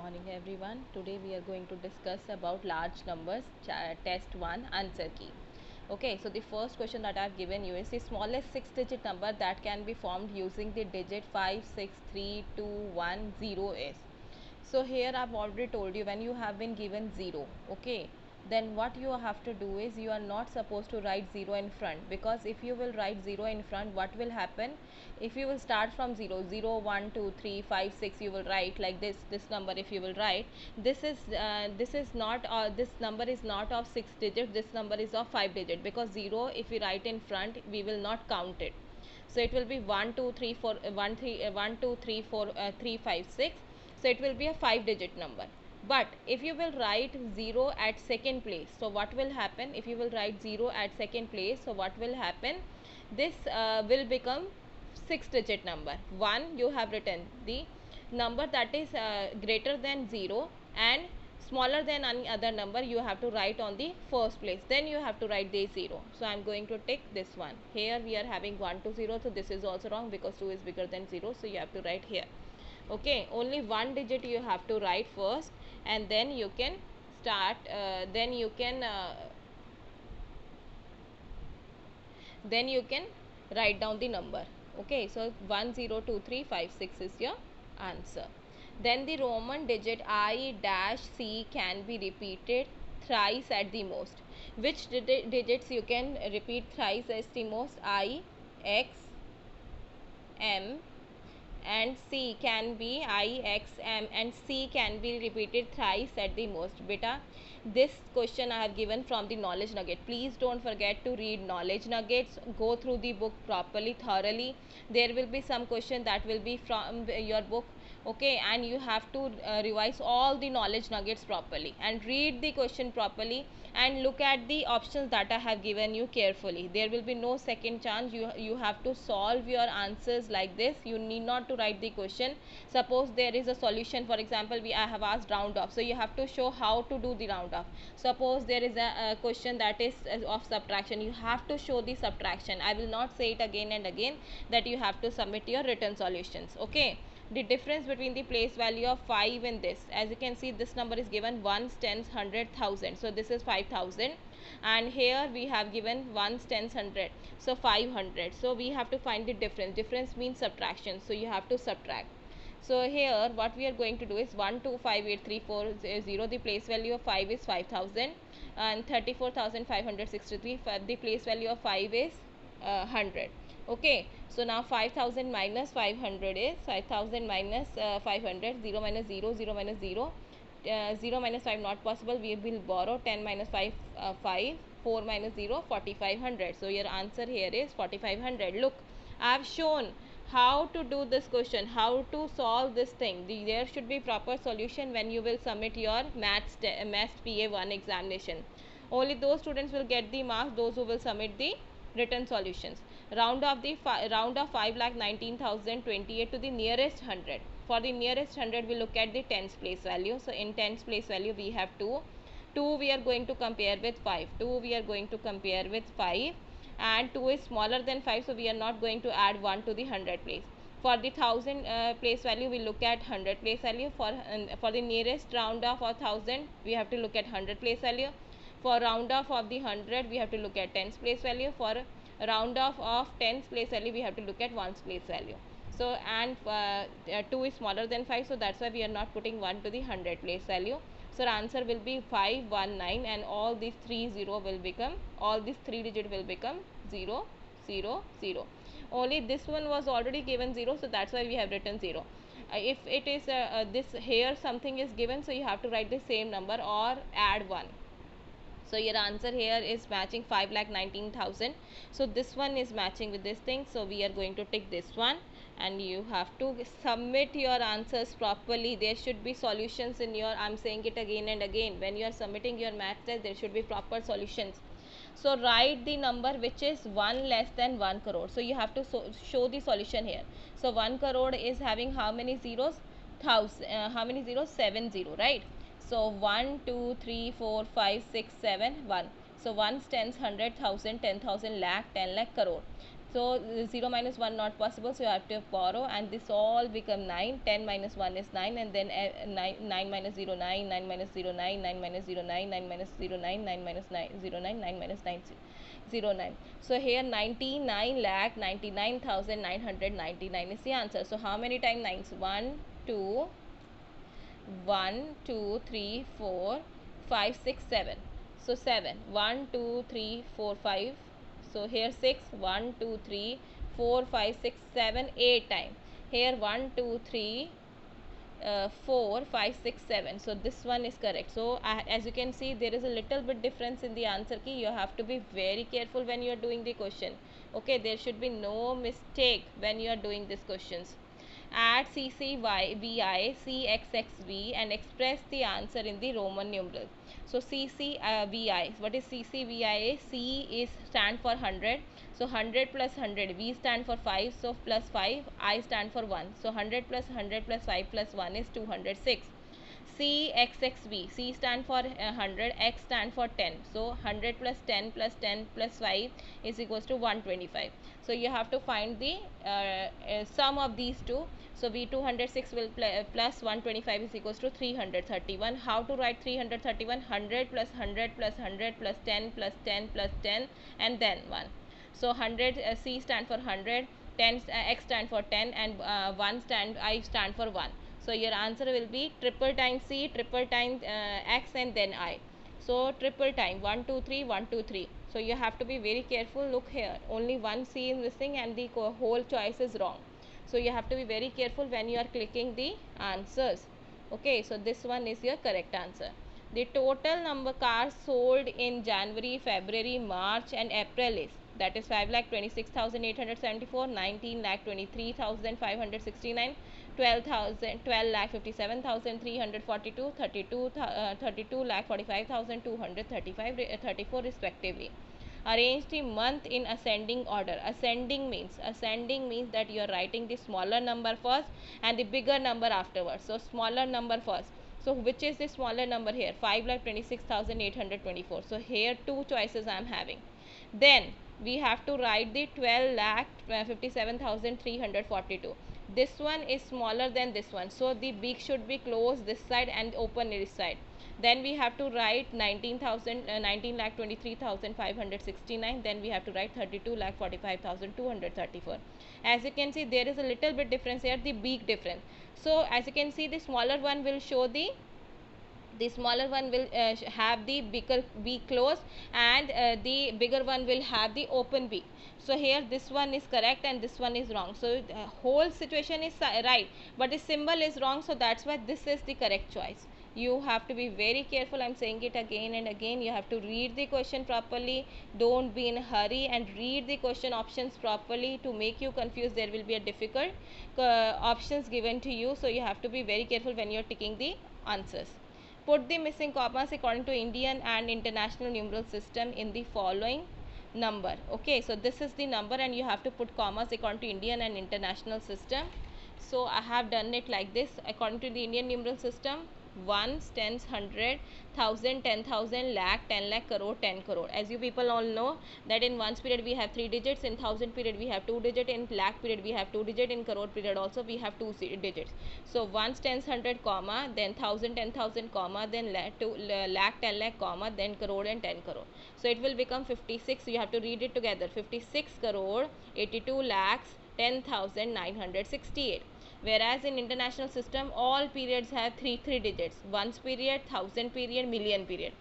morning everyone. Today we are going to discuss about large numbers, test 1 answer key. Okay, so the first question that I have given you is the smallest 6 digit number that can be formed using the digit 563210 is. So here I've already told you, when you have been given 0, okay, then what you have to do is you are not supposed to write 0 in front, because if you will write 0 in front, what will happen? If you will start from 0, 0, 1, 2, 3, 5, 6, you will write like this number. If you will write, this is not this number is not of 6 digits, this number is of 5 digit, because 0 if we write in front, we will not count it. So it will be 1 2 3 4 1 3 1 2 3 4 3 5 6. So it will be a 5 digit number. But if you will write 0 at second place, so what will happen? If you will write 0 at second place, so what will happen? This will become 6 digit number. 1, you have written the number that is greater than 0 and smaller than any other number, you have to write on the first place, then you have to write the 0. So I am going to take this one. Here we are having 1 to 0, so this is also wrong because 2 is bigger than 0, so you have to write here. Okay, only one digit you have to write first, and then you can start then you can write down the number. Okay, so 1 0 2 3 5 6 is your answer. Then the Roman digit I dash C can be repeated thrice at the most. Which digits you can repeat thrice as the most? I, X, M and C can be I, X, M and C can be repeated thrice at the most. Beta, this question I have given from the knowledge nugget. Please don't forget to read knowledge nuggets. Go through the book properly, thoroughly. There will be some question that will be from your book. Okay, and you have to revise all the knowledge nuggets properly and read the question properly and look at the options that I have given you carefully. There will be no second chance. You have to solve your answers like this. You need not to write the question. Suppose there is a solution, for example, I have asked round off, so you have to show how to do the round off. Suppose there is a question that is of subtraction, you have to show the subtraction. I will not say it again and again that you have to submit your written solutions. Okay, the difference between the place value of 5 and this, as you can see, this number is given ones, tens, 100,000, so this is 5,000, and here we have given ones, tens, 100, so 500. So we have to find the difference means subtraction, so you have to subtract. So here what we are going to do is 1 2 5 8 3 4 0, the place value of 5 is 5,000, and 34,563, the place value of 5 is 100. Okay, so now 5,000 minus 500 is 5,000 minus 500, 0 minus 0, 0 minus 0, 0 minus 5 not possible, we will borrow. 10 minus 5 5, 4 minus 0, 4,500. So your answer here is 4,500. Look, I have shown how to do this question, how to solve this thing. There should be proper solution when you will submit your maths PA1 examination. Only those students will get the marks, those who will submit the written solutions. Round of 5,19,028 to the nearest 100. For the nearest 100, we look at the tens place value. So in tens place value, we have 2. 2 we are going to compare with 5. 2 we are going to compare with 5, and 2 is smaller than 5, so we are not going to add 1 to the 100 place. For the 1,000 place value, we look at 100 place value. For the nearest round off of 1,000, we have to look at 100 place value. For round off of the 100, we have to look at tens place value. For round off of tens place value, we have to look at ones place value. So and 2 is smaller than 5, so that's why we are not putting 1 to the 100 place value. So answer will be 519, and all these 3 digit will become 0 0 0. Only this one was already given 0, so that's why we have written 0. If it is this here something is given, so you have to write the same number or add 1. So your answer here is matching 5,19,000. So this one is matching with this thing, so we are going to take this one, and you have to submit your answers properly. There should be solutions in your, I'm saying it again and again, when you are submitting your math test, there should be proper solutions. So write the number which is 1 less than 1 crore. So you have to show the solution here. So 1 crore is having how many zeros? How many zeros? 7 0, right? So 1 2 3 4 5 6 7 1. So ones, tens, 100,000, 10,000, lakh, 10 lakh, crore. So 0 minus 1 not possible, so you have to borrow, and this all become 9. 10 minus 1 is 9, and then 9 minus 0 9, 9 minus 0 9, 9 minus 0 9, 9 minus 0 9, 9 minus 9 0 9, 9 minus 9 0 9. So here 99,99,999 is the answer. So how many times 9s? 1 2 1 2 3 4 5 6 7. So 7 1 2 3 4 5. So here 6 1 2 3 4 5 6 7 8 times. Here 1 2 3 4 5 6 7. So this one is correct. So as you can see, there is a little bit difference in the answer key. You have to be very careful when you are doing the question. Okay, there should be no mistake when you are doing these questions. Add CCVI, CXXV and express the answer in the Roman numeral. So CCVI, what is CCVI? C is stand for 100. So 100 plus 100, V stand for 5, so plus 5, I stand for 1. So 100 plus 100 plus 5 plus 1 is 206. CXXV, C stand for 100, X stand for 10. So 100 plus 10 plus 10 plus 5 is equals to 125. So you have to find the sum of these two. So V 206 will plus 125 is equals to 331. How to write 331? 100 plus 100 plus 100 plus 10 plus 10 plus 10 and then 1. So 100 C stand for 100, 10 X stand for 10 and 1 stand I stand for 1. So your answer will be triple time C, triple time X and then I. So triple time 1 2 3 1 2 3. So you have to be very careful. Look here, only one C is missing and the whole choice is wrong. So you have to be very careful when you are clicking the answers. Okay, so this one is your correct answer. The total number cars sold in January, February, March and April is, that is 5,26,874, 19,23,569, 12,57,342, 34 respectively. Arrange the month in ascending order. Ascending means that you are writing the smaller number first and the bigger number afterwards. So smaller number first. So which is the smaller number here? 5,26,824. So here two choices I am having. Then we have to write the 12,57,342. This one is smaller than this one, so the beak should be closed this side and open this side. Then we have to write 19,23,569. Then we have to write 32,45,234. As you can see, there is a little bit difference here, the beak difference. So as you can see, the smaller one will show the smaller one will have the bigger beak closed and the bigger one will have the open beak. So here this one is correct and this one is wrong. So the whole situation is right, but the symbol is wrong, so that's why this is the correct choice. You have to be very careful. I'm saying it again and again. You have to read the question properly. Don't be in a hurry and read the question options properly. To make you confused, there will be a difficult options given to you, so you have to be very careful when you're ticking the answers. Put the missing commas according to Indian and international numeral system in the following number. Okay, so this is the number and you have to put commas according to Indian and international system. So I have done it like this. According to the Indian numeral system, ones, tens, 100, 1000, 10,000, lakh, 10 lakh, crore, 10 crore. As you people all know that in ones period we have 3 digits, in 1000 period we have 2 digits, in lakh period we have 2 digits, in crore period also we have 2 digits. So ones, tens, 100 comma, then 1000, 10,000 comma, then lakh, 10 lakh comma, then crore and 10 crore. So it will become 56. You have to read it together. 56 crore 82 lakhs 10,968. Whereas in international system all periods have 3 digits, ones period, 1000 period, million period.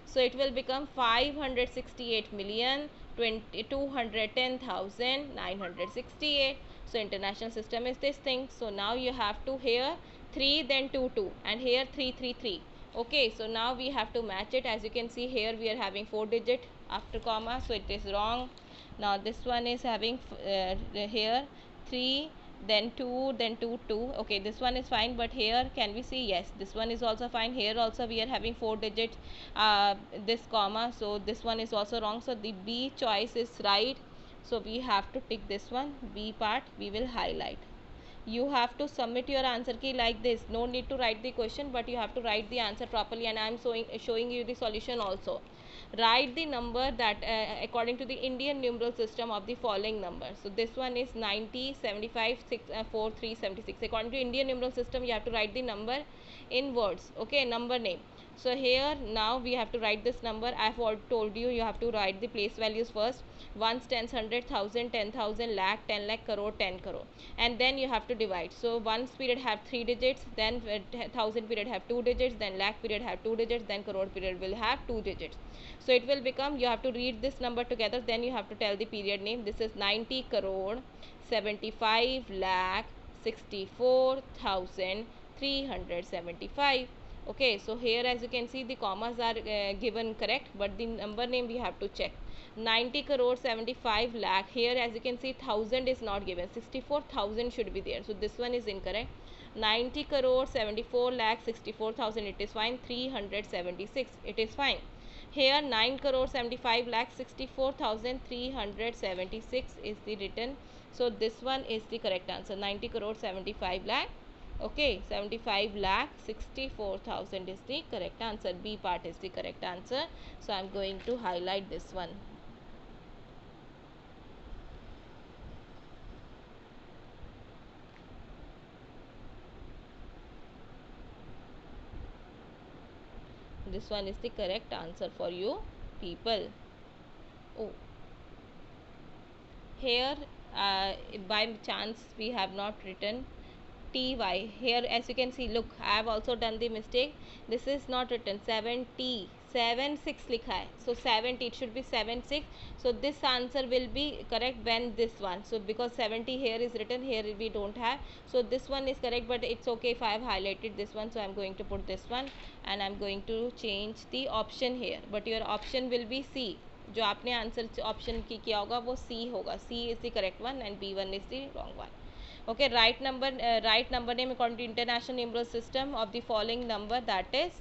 So it will become 568,210,968. So international system is this thing. So now you have to here 3 then 2 2 and here 3 3 3. Okay, so now we have to match it. As you can see here we are having 4 digit after comma, so it is wrong. Now this one is having here 3 then 2 then 2 2. Okay, this one is fine, but here can we see? Yes, this one is also fine. Here also we are having 4 digits this comma, so this one is also wrong. So the B choice is right, so we have to tick this one. B part we will highlight. You have to submit your answer key like this. No need to write the question, but you have to write the answer properly, and I am showing you the solution also. write the number that according to the Indian numeral system of the following number. So this one is 90, 75, 6, 4, 3, 76. According to Indian numeral system, you have to write the number in words. Okay, number name. So here now we have to write this number. I have already told you, you have to write the place values first. Ones, tens, hundred, thousand, 10,000, lakh, 10 lakh, crore, 10 crore, and then you have to divide. So ones period have 3 digits, then thousand period have 2 digits, then lakh period have 2 digits, then crore period will have 2 digits. So it will become, you have to read this number together, then you have to tell the period name. This is 90 crore 75 lakh 64,375. Okay, so here as you can see the commas are given correct, but the number name we have to check. 90 crore 75 lakh, here as you can see 1000 is not given, 64,000 should be there, so this one is incorrect. 90 crore 74 lakh 64,000, it is fine. 376, it is fine. Here 9 crore 75 lakh 64,376 is the written, so this one is the correct answer. 90 crore 75 lakh, okay, 75 lakh 64,000 is the correct answer. B part is the correct answer, so I am going to highlight this one. This one is the correct answer for you people. Oh, here by chance we have not written ty. Here as you can see, look, I have also done the mistake. This is not written 70, 76 likha hai, so 70, it should be 76. So this answer will be correct when this one, so because 70 here is written, here we don't have, so this one is correct, but it's okay if I have highlighted this one, so I'm going to put this one, and I'm going to change the option here, but your option will be C. जो आपने answer option की किया होगा वो C होगा. C is the correct one and B one is the wrong one. Okay, write number name according to international numeral system of the following number, that is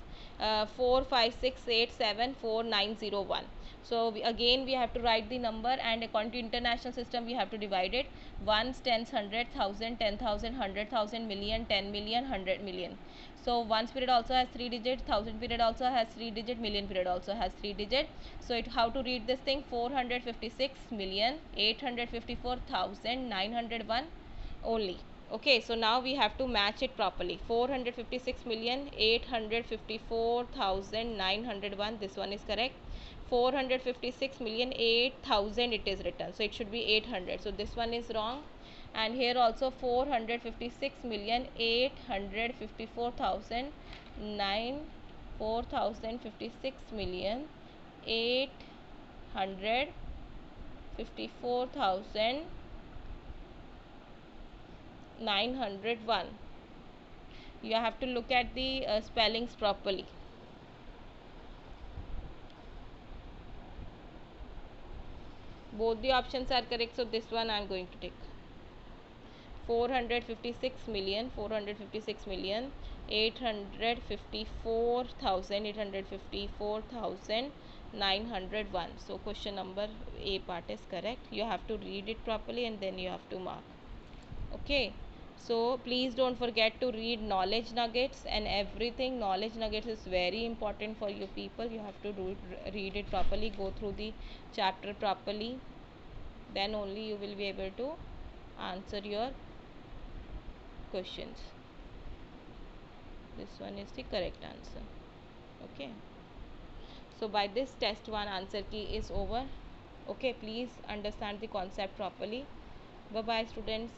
4 5 6 8 7 4 9 0 1. So again we have to write the number, and according to international system we have to divide it. Ones, tens, hundred, thousand, 10,000, 100,000, million, 10 million, 100 million. So ones period also has 3 digits, thousand period also has 3 digit, million period also has 3 digit. So how to read this thing? 456,854,901 only. Okay, so now we have to match it properly. 456,854,901, this one is correct. 456,008,000 it is written, so it should be 800, so this one is wrong. And here also 456,854,009 456,854,901. You have to look at the spellings properly. Both the options are correct, so this one I am going to take. 456,854,901. So question number A part is correct. You have to read it properly and then you have to mark. Okay, so please don't forget to read knowledge nuggets and everything. Knowledge nuggets is very important for you people. You have to read it properly, go through the chapter properly, then only you will be able to answer your questions. This one is the correct answer. Okay, so by this test 1 answer key is over. Okay, please understand the concept properly. Bye bye students.